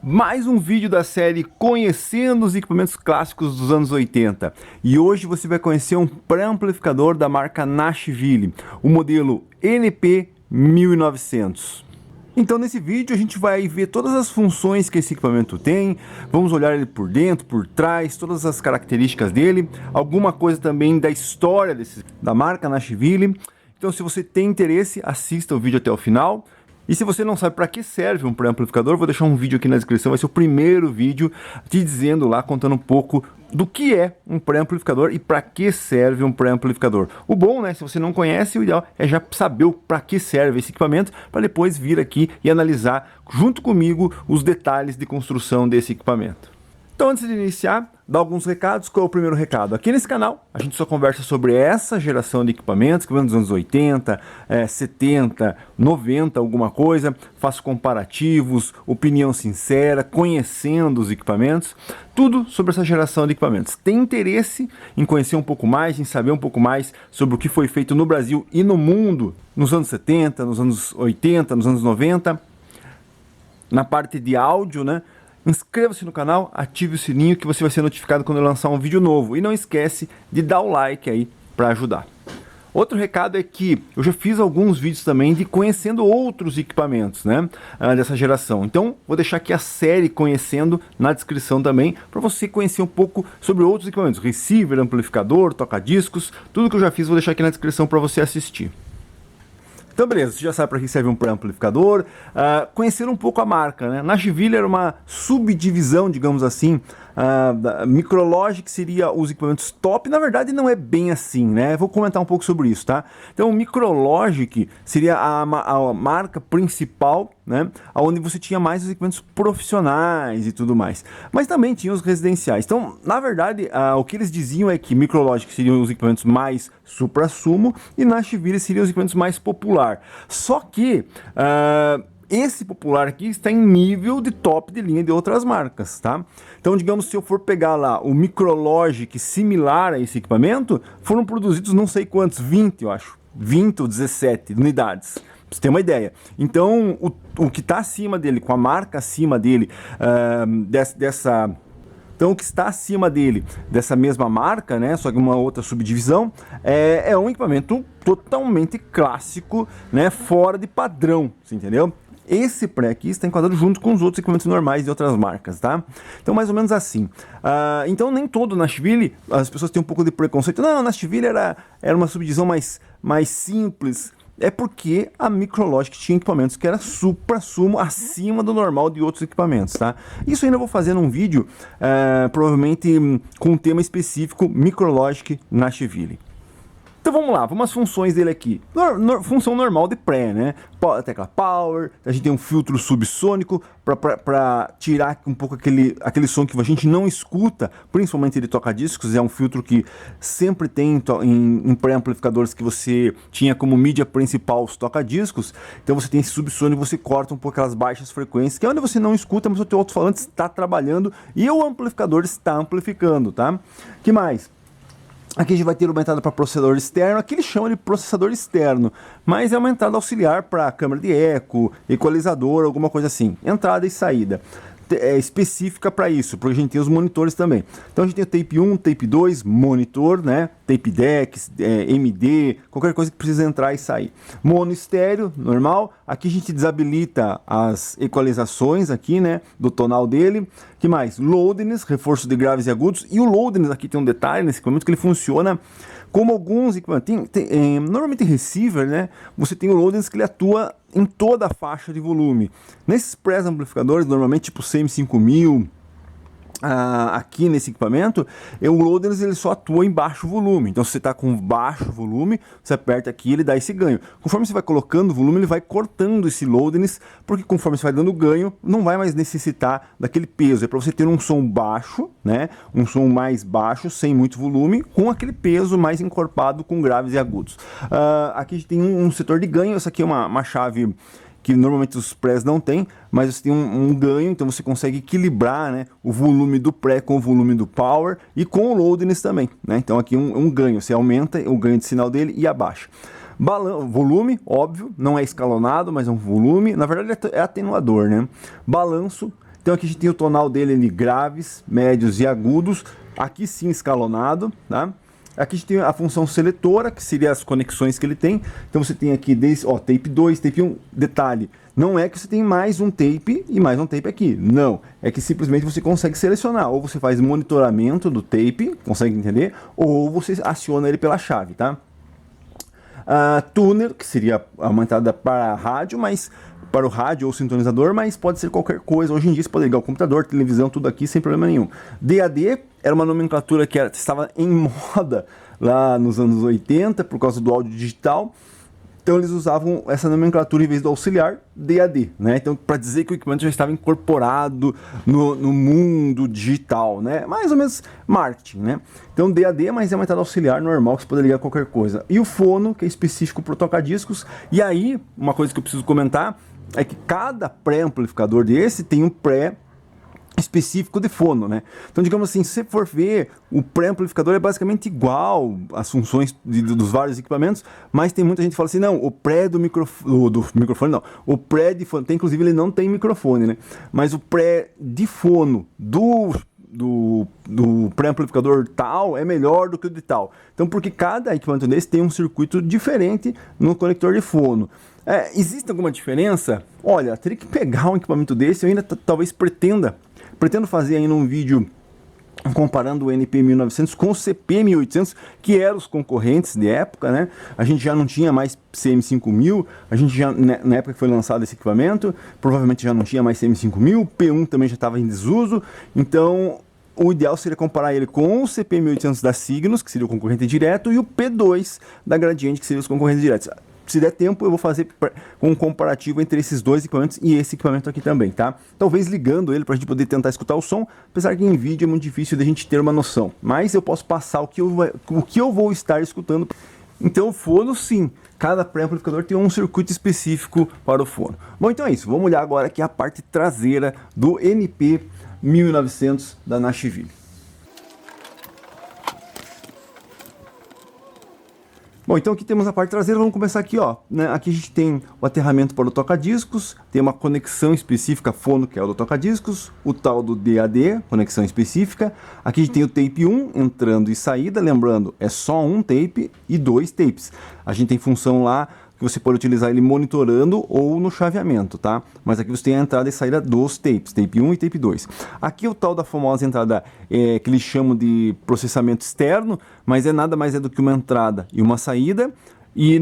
Mais um vídeo da série Conhecendo os Equipamentos Clássicos dos anos 80. E hoje você vai conhecer um pré-amplificador da marca Nashville, o modelo NP1900. Então nesse vídeo a gente vai ver todas as funções que esse equipamento tem, vamos olhar ele por dentro, por trás, todas as características dele, alguma coisa também da história da marca Nashville. Então se você tem interesse, assista o vídeo até o final. E se você não sabe para que serve um pré-amplificador, vou deixar um vídeo aqui na descrição, vai ser o primeiro vídeo te dizendo lá, contando um pouco do que é um pré-amplificador e para que serve um pré-amplificador. O bom, né, se você não conhece, o ideal é já saber para que serve esse equipamento, para depois vir aqui e analisar junto comigo os detalhes de construção desse equipamento. Então, antes de iniciar, dar alguns recados. Qual é o primeiro recado? Aqui nesse canal, a gente só conversa sobre essa geração de equipamentos, que vem dos anos 80, 70, 90, alguma coisa. Faço comparativos, opinião sincera, conhecendo os equipamentos. Tudo sobre essa geração de equipamentos. Tem interesse em conhecer um pouco mais, em saber um pouco mais sobre o que foi feito no Brasil e no mundo nos anos 70, nos anos 80, nos anos 90. Na parte de áudio, né? Inscreva-se no canal, ative o sininho que você vai ser notificado quando eu lançar um vídeo novo. E não esquece de dar o like aí para ajudar. Outro recado é que eu já fiz alguns vídeos também de conhecendo outros equipamentos, né, dessa geração. Então vou deixar aqui a série Conhecendo na descrição também, para você conhecer um pouco sobre outros equipamentos. Receiver, amplificador, toca-discos, tudo que eu já fiz vou deixar aqui na descrição para você assistir. Então beleza, você já sabe para que serve um pré-amplificador, conhecer um pouco a marca, né? Nashville era uma subdivisão, digamos assim, da Micrologic, seria os equipamentos top. Na verdade não é bem assim, né? Vou comentar um pouco sobre isso, tá? Então o Micrologic seria a marca principal, né? Onde você tinha mais os equipamentos profissionais e tudo mais. Mas também tinha os residenciais. Então, na verdade, o que eles diziam é que Micrologic seriam os equipamentos mais supra-sumo e Nashville seriam os equipamentos mais popular. Só que esse popular aqui está em nível de top de linha de outras marcas, tá? Então, digamos, se eu for pegar lá o Micrologic similar a esse equipamento, foram produzidos não sei quantos, 20 eu acho, 20 ou 17 unidades. Pra você ter uma ideia. Então, o que está acima dele, com a marca acima dele, então, o que está acima dele, dessa mesma marca, né, só que uma outra subdivisão, é um equipamento totalmente clássico, né, fora de padrão, você entendeu? Esse pré aqui está enquadrado junto com os outros equipamentos normais de outras marcas, tá? Então, mais ou menos assim. Então, nem todo Nashville, as pessoas têm um pouco de preconceito. Não, Nashville era uma subdivisão mais simples. É porque a Micrologic tinha equipamentos que era supra-sumo, acima do normal de outros equipamentos, tá? Isso ainda vou fazer num vídeo, provavelmente com um tema específico, Micrologic Nashville. Então vamos lá, vamos às funções dele aqui. Função normal de pré, né? Tecla Power, a gente tem um filtro subsônico para tirar um pouco aquele som que a gente não escuta, principalmente de toca-discos. É um filtro que sempre tem em pré-amplificadores que você tinha como mídia principal os toca-discos. Então você tem esse subsônico, você corta um pouco aquelas baixas frequências, que é onde você não escuta, mas o teu alto-falante está trabalhando e o amplificador está amplificando, tá? Que mais? Aqui a gente vai ter uma entrada para processador externo, aqui eles chamam de processador externo, mas é uma entrada auxiliar para câmera de eco, equalizador, alguma coisa assim. Entrada e saída. Específica para isso, porque a gente tem os monitores também. Então a gente tem o tape 1, tape 2, monitor, né? Tape deck, MD, qualquer coisa que precisa entrar e sair. Mono estéreo, normal. Aqui a gente desabilita as equalizações aqui, né? Do tonal dele. Que mais? Loudness, reforço de graves e agudos. E o loudness aqui tem um detalhe nesse equipamento que ele funciona como alguns equipamentos. Normalmente em receiver, né? Você tem o loudness que ele atua em toda a faixa de volume. Nesses pré-amplificadores, normalmente tipo CM5000, aqui nesse equipamento, o loudness ele só atua em baixo volume. Então se você está com baixo volume, você aperta aqui e ele dá esse ganho. Conforme você vai colocando volume, ele vai cortando esse loudness, porque conforme você vai dando ganho, não vai mais necessitar daquele peso. É para você ter um som baixo, né? Um som mais baixo, sem muito volume, com aquele peso mais encorpado com graves e agudos. Aqui a gente tem um setor de ganho. Essa aqui é uma chave que normalmente os prés não tem, mas você tem um ganho, então você consegue equilibrar, né, o volume do pré com o volume do power e com o loudness também, né? Então aqui um ganho, você aumenta o ganho de sinal dele e abaixa. Volume, óbvio, não é escalonado, mas é um volume, na verdade é atenuador, né? Balanço Então aqui a gente tem o tonal dele de graves, médios e agudos, aqui sim escalonado, tá? Aqui a gente tem a função seletora, que seria as conexões que ele tem. Então você tem aqui desde, ó, tape 2, tape 1, detalhe, não é que você tem mais um tape e mais um tape aqui, não. É que simplesmente você consegue selecionar, ou você faz monitoramento do tape, consegue entender, ou você aciona ele pela chave, tá? Tuner, que seria uma entrada para rádio, mas para o rádio ou sintonizador, mas pode ser qualquer coisa. Hoje em dia você pode ligar o computador, televisão, tudo aqui sem problema nenhum. DAD era uma nomenclatura que estava em moda lá nos anos 80 por causa do áudio digital. Então eles usavam essa nomenclatura em vez do auxiliar, DAD, né? Então, para dizer que o equipamento já estava incorporado no mundo digital, né? Mais ou menos marketing, né? Então DAD, mas é uma entrada auxiliar normal que você pode ligar qualquer coisa. E o fono, que é específico para o toca-discos. E aí, uma coisa que eu preciso comentar é que cada pré-amplificador desse tem um pré específico de fono, né? Então, digamos assim, se você for ver, o pré-amplificador é basicamente igual às funções dos vários equipamentos, mas tem muita gente que fala assim, não, o pré do microfone não, o pré de fono, inclusive ele não tem microfone, né? Mas o pré de fono do pré-amplificador tal é melhor do que o de tal. Então, porque cada equipamento desse tem um circuito diferente no conector de fono. Existe alguma diferença? Olha, teria que pegar um equipamento desse, eu ainda talvez pretendo fazer aí num vídeo comparando o NP1900 com o CP1800, que eram os concorrentes de época, né? A gente já não tinha mais CM5000, a gente já, na época que foi lançado esse equipamento, provavelmente já não tinha mais CM5000, P1 também já estava em desuso, então o ideal seria comparar ele com o CP1800 da Cygnus, que seria o concorrente direto, e o P2 da Gradiente, que seria os concorrentes diretos. Se der tempo, eu vou fazer um comparativo entre esses dois equipamentos e esse equipamento aqui também, tá? Talvez ligando ele para a gente poder tentar escutar o som, apesar que em vídeo é muito difícil de a gente ter uma noção. Mas eu posso passar o que eu vou estar escutando. Então o fono, sim, cada pré-amplificador tem um circuito específico para o fono. Bom, então é isso. Vamos olhar agora aqui a parte traseira do NP1900 da Nashville. Bom, então aqui temos a parte traseira, vamos começar aqui, ó, né? Aqui a gente tem o aterramento para o toca-discos, tem uma conexão específica fono, que é o do toca-discos, o tal do DAD, conexão específica. Aqui a gente tem o tape 1, entrando e saída, lembrando, é só um tape e dois tapes. A gente tem função lá que você pode utilizar ele monitorando ou no chaveamento, tá? Mas aqui você tem a entrada e saída dos tapes, tape 1 e tape 2. Aqui é o tal da famosa entrada que eles chamam de processamento externo, mas nada mais do que uma entrada e uma saída. E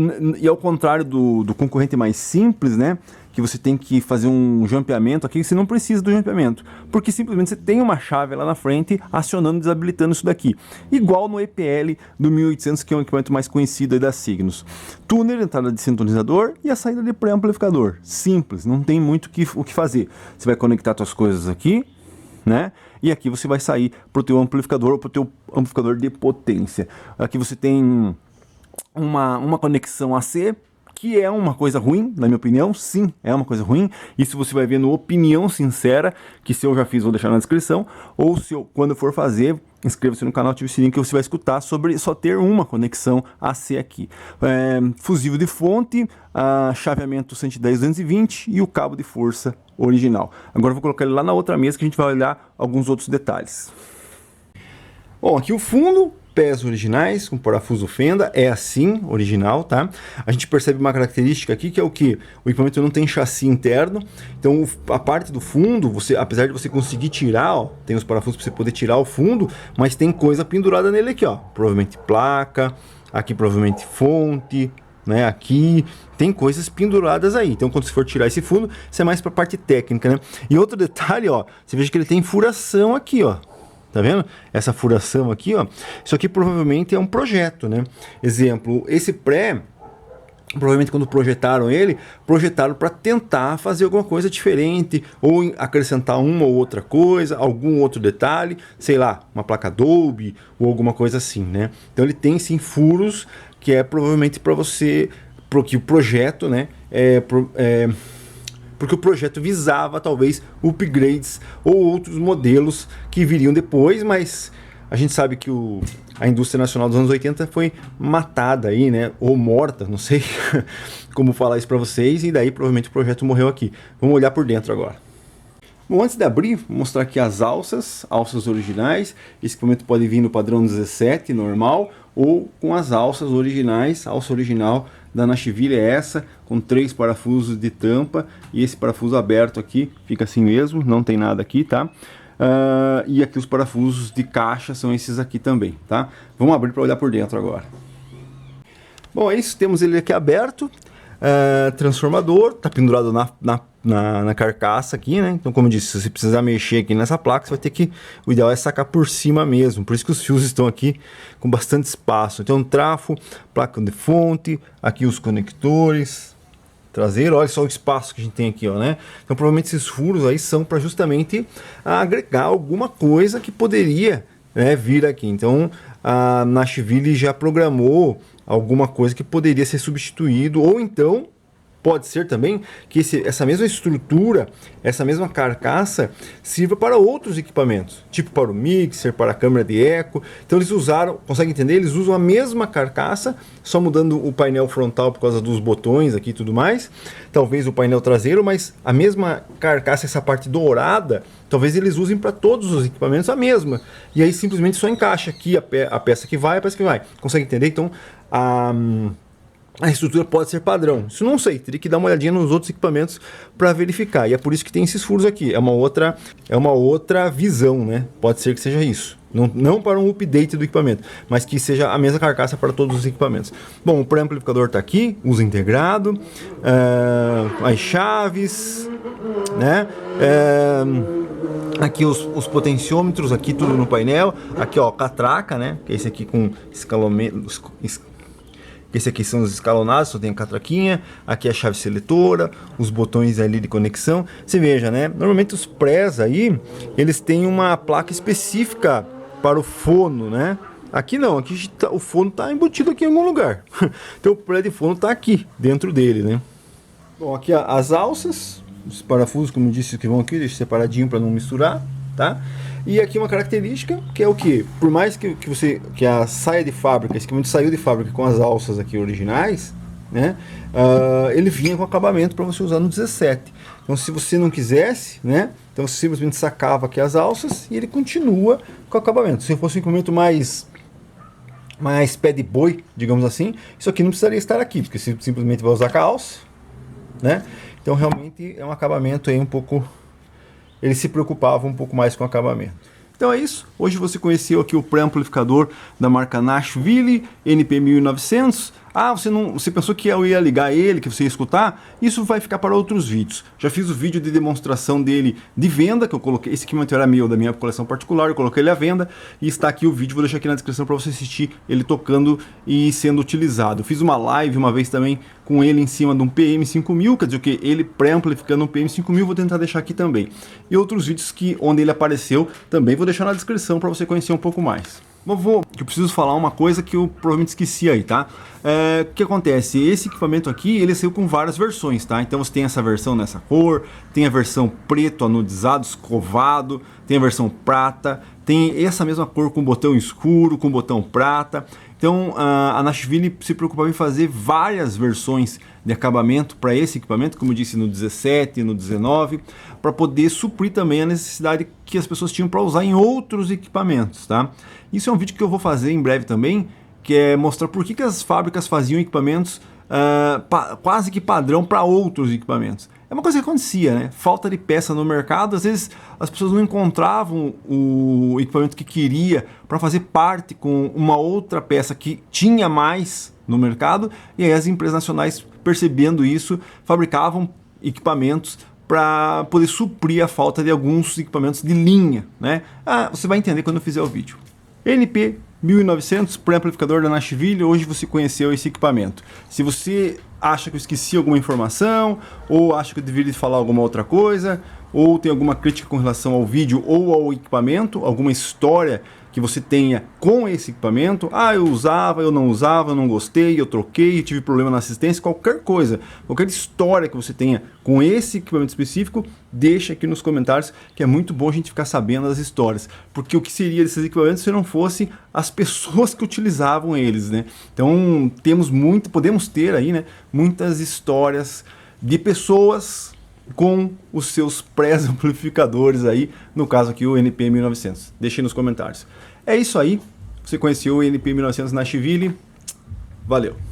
ao contrário do concorrente mais simples, né? Que você tem que fazer um jampeamento, aqui você não precisa do jampeamento, porque simplesmente você tem uma chave lá na frente acionando e desabilitando isso daqui. Igual no EPL do 1800, que é um equipamento mais conhecido aí da Cygnus. Tuner, entrada de sintonizador e a saída de pré-amplificador. Simples, não tem muito o que fazer. Você vai conectar suas coisas aqui, né? E aqui você vai sair para o teu amplificador ou para o teu amplificador de potência. Aqui você tem uma conexão AC, que é uma coisa ruim, na minha opinião, sim, é uma coisa ruim. Isso você vai ver no Opinião Sincera, que se eu já fiz, vou deixar na descrição, ou se eu, quando eu for fazer, inscreva-se no canal, ative o sininho que você vai escutar sobre só ter uma conexão AC aqui. Fusível de fonte, chaveamento 110-220 e o cabo de força original. Agora eu vou colocar ele lá na outra mesa que a gente vai olhar alguns outros detalhes. Bom, aqui o fundo, pés originais, com parafuso fenda, é assim, original, tá? A gente percebe uma característica aqui, que é o que? O equipamento não tem chassi interno, então a parte do fundo, apesar de você conseguir tirar, ó, tem os parafusos para você poder tirar o fundo, mas tem coisa pendurada nele aqui, ó, provavelmente placa, aqui provavelmente fonte, né, aqui tem coisas penduradas aí. Então quando você for tirar esse fundo, isso é mais para a parte técnica, né? E outro detalhe, ó, você veja que ele tem furação aqui, ó. Tá vendo? Essa furação aqui, ó. Isso aqui provavelmente é um projeto, né? Exemplo, esse pré, provavelmente quando projetaram ele, projetaram para tentar fazer alguma coisa diferente, ou acrescentar uma ou outra coisa, algum outro detalhe, sei lá, uma placa Adobe, ou alguma coisa assim, né? Então ele tem sim furos, que é provavelmente para você, porque o projeto, né, porque o projeto visava talvez upgrades ou outros modelos que viriam depois, mas a gente sabe que a indústria nacional dos anos 80 foi matada aí, né, ou morta, não sei como falar isso para vocês, e daí provavelmente o projeto morreu aqui. Vamos olhar por dentro agora. Bom, antes de abrir, vou mostrar aqui as alças originais. Esse equipamento pode vir no padrão 17, normal, ou com as alças originais. A alça original da Nashville é essa, com 3 parafusos de tampa, e esse parafuso aberto aqui, fica assim mesmo, não tem nada aqui, tá? E aqui os parafusos de caixa são esses aqui também, tá? Vamos abrir para olhar por dentro agora. Bom, é isso, temos ele aqui aberto. Transformador, tá pendurado na carcaça aqui, né? Então, como eu disse, se você precisar mexer aqui nessa placa, você vai ter que... O ideal é sacar por cima mesmo. Por isso que os fios estão aqui com bastante espaço. Então, trafo, placa de fonte, aqui os conectores traseiro. Olha só o espaço que a gente tem aqui, ó, né? Então, provavelmente esses furos aí são para justamente agregar alguma coisa que poderia, né, vir aqui. Então, a Nashville já programou alguma coisa que poderia ser substituído, ou então pode ser também que essa mesma estrutura, essa mesma carcaça sirva para outros equipamentos, tipo para o mixer, para a câmera de eco. Então eles usaram, consegue entender? Eles usam a mesma carcaça, só mudando o painel frontal por causa dos botões aqui e tudo mais, talvez o painel traseiro, mas a mesma carcaça, essa parte dourada, talvez eles usem para todos os equipamentos a mesma, e aí simplesmente só encaixa aqui a peça que vai, a peça que vai. Consegue entender? Então a estrutura pode ser padrão. Isso não sei, teria que dar uma olhadinha nos outros equipamentos para verificar. E é por isso que tem esses furos aqui. É uma outra visão, né? Pode ser que seja isso. Não para um update do equipamento, mas que seja a mesma carcaça para todos os equipamentos. Bom, o pré-amplificador está aqui, uso integrado, as chaves, né? Aqui os potenciômetros, aqui tudo no painel. Aqui, ó, catraca, né? Que é esse aqui com escalonamento. Esse aqui são os escalonados, só tem a catraquinha. Aqui a chave seletora, os botões ali de conexão. Você veja, né? Normalmente os prés aí, eles têm uma placa específica para o fono, né? Aqui não, aqui o fono está embutido aqui em algum lugar. Então o pré de fono está aqui, dentro dele, né? Bom, aqui as alças, os parafusos, como eu disse, que vão aqui, deixa separadinho para não misturar, tá? E aqui uma característica, que é o que? Por mais que a saia de fábrica, esse equipamento saiu de fábrica com as alças aqui originais, né? Ele vinha com acabamento para você usar no 17. Então, se você não quisesse, né? Então você simplesmente sacava aqui as alças e ele continua com acabamento. Se fosse um equipamento mais pé de boi, digamos assim, isso aqui não precisaria estar aqui, porque você simplesmente vai usar com a alça, né? Então realmente é um acabamento aí um pouco... Ele se preocupava um pouco mais com o acabamento. Então é isso. Hoje você conheceu aqui o pré-amplificador da marca Nashville NP1900. Você pensou que eu ia ligar ele, que você ia escutar? Isso vai ficar para outros vídeos. Já fiz o vídeo de demonstração dele de venda, que eu coloquei. Esse equipamento era meu, da minha coleção particular, eu coloquei ele à venda. E está aqui o vídeo, vou deixar aqui na descrição para você assistir ele tocando e sendo utilizado. Eu fiz uma live uma vez também com ele em cima de um PM5000, quer dizer que ele pré-amplificando um PM5000, vou tentar deixar aqui também. E outros vídeos onde ele apareceu também vou deixar na descrição para você conhecer um pouco mais. Eu preciso falar uma coisa que eu provavelmente esqueci aí, tá? O que acontece? Esse equipamento aqui, ele saiu com várias versões, tá? Então você tem essa versão nessa cor, tem a versão preto anodizado, escovado, tem a versão prata, tem essa mesma cor com botão escuro, com botão prata. Então a Nashville se preocupava em fazer várias versões de acabamento para esse equipamento, como eu disse, no 17, no 19, para poder suprir também a necessidade que as pessoas tinham para usar em outros equipamentos, tá? Isso é um vídeo que eu vou fazer em breve também, que é mostrar por que as fábricas faziam equipamentos quase que padrão para outros equipamentos. É uma coisa que acontecia, né? Falta de peça no mercado, às vezes as pessoas não encontravam o equipamento que queria para fazer parte com uma outra peça que tinha mais no mercado, e aí as empresas nacionais, percebendo isso, fabricavam equipamentos para poder suprir a falta de alguns equipamentos de linha, né? Você vai entender quando eu fizer o vídeo. NP1900, pré-amplificador da Nashville. Hoje você conheceu esse equipamento. Se você acha que eu esqueci alguma informação, ou acha que eu deveria falar alguma outra coisa, ou tem alguma crítica com relação ao vídeo ou ao equipamento, alguma história que você tenha com esse equipamento, eu usava, eu não usava, eu não gostei, eu troquei, eu tive problema na assistência, qualquer coisa, qualquer história que você tenha com esse equipamento específico, deixa aqui nos comentários, que é muito bom a gente ficar sabendo das histórias, porque o que seria desses equipamentos se não fosse as pessoas que utilizavam eles, né? Então podemos ter aí, né, muitas histórias de pessoas com os seus pré-amplificadores aí, no caso aqui o NP1900. Deixe nos comentários. É isso aí, você conheceu o NP1900 Nashville, valeu!